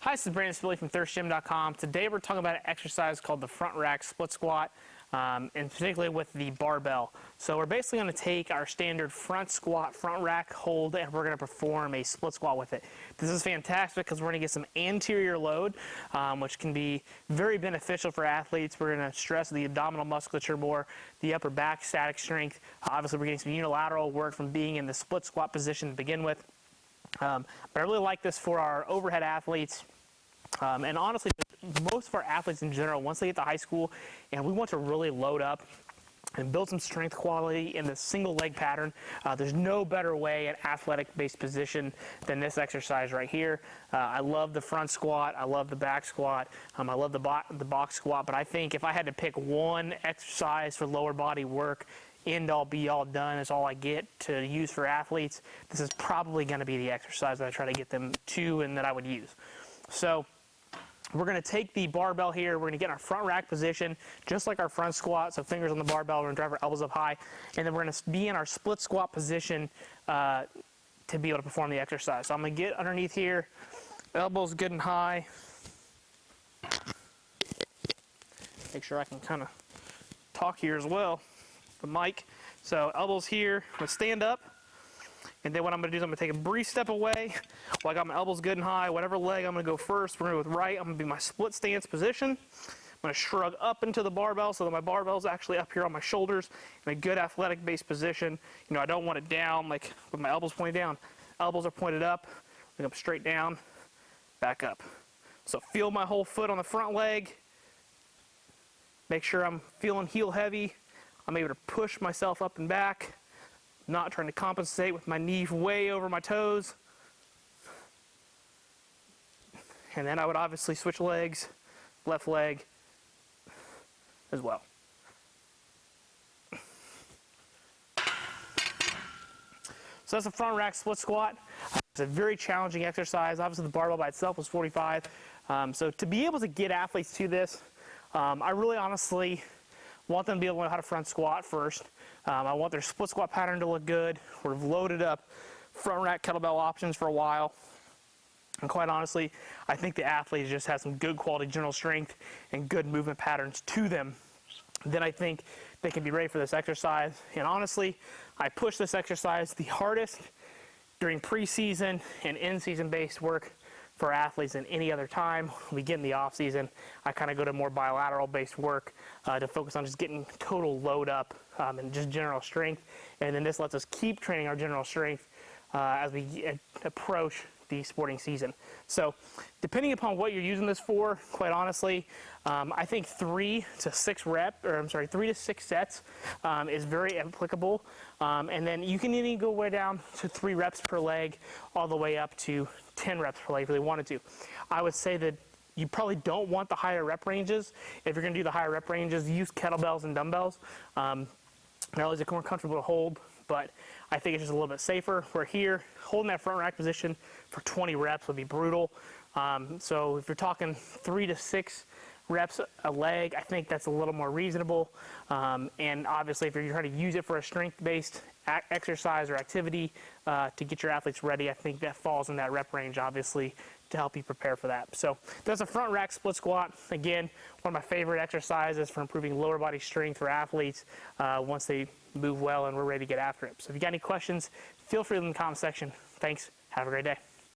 Hi, this is Brandon Spilley from thirstgym.com. Today we're talking about an exercise called the front rack split squat, and particularly with the barbell. So we're basically going to take our standard front squat, front rack hold, and we're going to perform a split squat with it. This is fantastic because we're going to get some anterior load, which can be very beneficial for athletes. We're going to stress the abdominal musculature more, the upper back static strength. Obviously, we're getting some unilateral work from being in the split squat position to begin with. But I really like this for our overhead athletes. And honestly, most of our athletes in general, once they get to high school and we want to really load up and build some strength quality in the single leg pattern, there's no better way an athletic-based position than this exercise right here. I love the front squat. I love the back squat. I love the box squat. But I think if I had to pick one exercise for lower body work, end all be all done is all I get to use for athletes, this is probably going to be the exercise that I try to get them to and that I would use. So we're going to take the barbell here. We're going to get in our front rack position, just like our front squat. So fingers on the barbell. We're going to drive our elbows up high. And then we're going to be in our split squat position to be able to perform the exercise. So I'm going to get underneath here, elbows good and high. Make sure I can kind of talk here as well, the mic. So elbows here. I'm going to stand up. And then what I'm going to do is I'm going to take a brief step away while I got my elbows good and high. Whatever leg I'm going to go first, we're going to go with right. I'm going to be my split stance position. I'm going to shrug up into the barbell so that my barbell is actually up here on my shoulders in a good athletic based position. You know, I don't want it down like with my elbows pointed down. Elbows are pointed up. Bring up straight down, back up. So feel my whole foot on the front leg. Make sure I'm feeling heel heavy. I'm able to push myself up and back. Not trying to compensate with my knee way over my toes. And then I would obviously switch legs, left leg as well. So that's a front rack split squat. It's a very challenging exercise. Obviously the barbell by itself was 45. So to be able to get athletes to this, I really honestly want them to be able to learn how to front squat first. I want their split squat pattern to look good. We've loaded up front rack kettlebell options for a while. And quite honestly, I think the athletes just have some good quality general strength and good movement patterns to them. Then I think they can be ready for this exercise. And honestly, I push this exercise the hardest during preseason and in-season based work for athletes than any other time. We get in the off season, I kind of go to more bilateral based work to focus on just getting total load up and just general strength. And then this lets us keep training our general strength as we approach the sporting season. So depending upon what you're using this for, quite honestly, I think 3 to 6 sets is very applicable. And then you can even go way down to 3 reps per leg all the way up to 10 reps per leg if you really wanted to. I would say that you probably don't want the higher rep ranges. If you're going to do the higher rep ranges, use kettlebells and dumbbells. Not only is it more comfortable to hold, but I think it's just a little bit safer. We're here, holding that front rack position for 20 reps would be brutal. So if you're talking 3 to 6 reps a leg, I think that's a little more reasonable. And obviously, if you're trying to use it for a strength-based exercise or activity to get your athletes ready, I think that falls in that rep range, obviously, to help you prepare for that. So that's a front rack split squat. Again, one of my favorite exercises for improving lower body strength for athletes once they move well and we're ready to get after it. So if you got any questions, feel free to leave in the comment section. Thanks. Have a great day.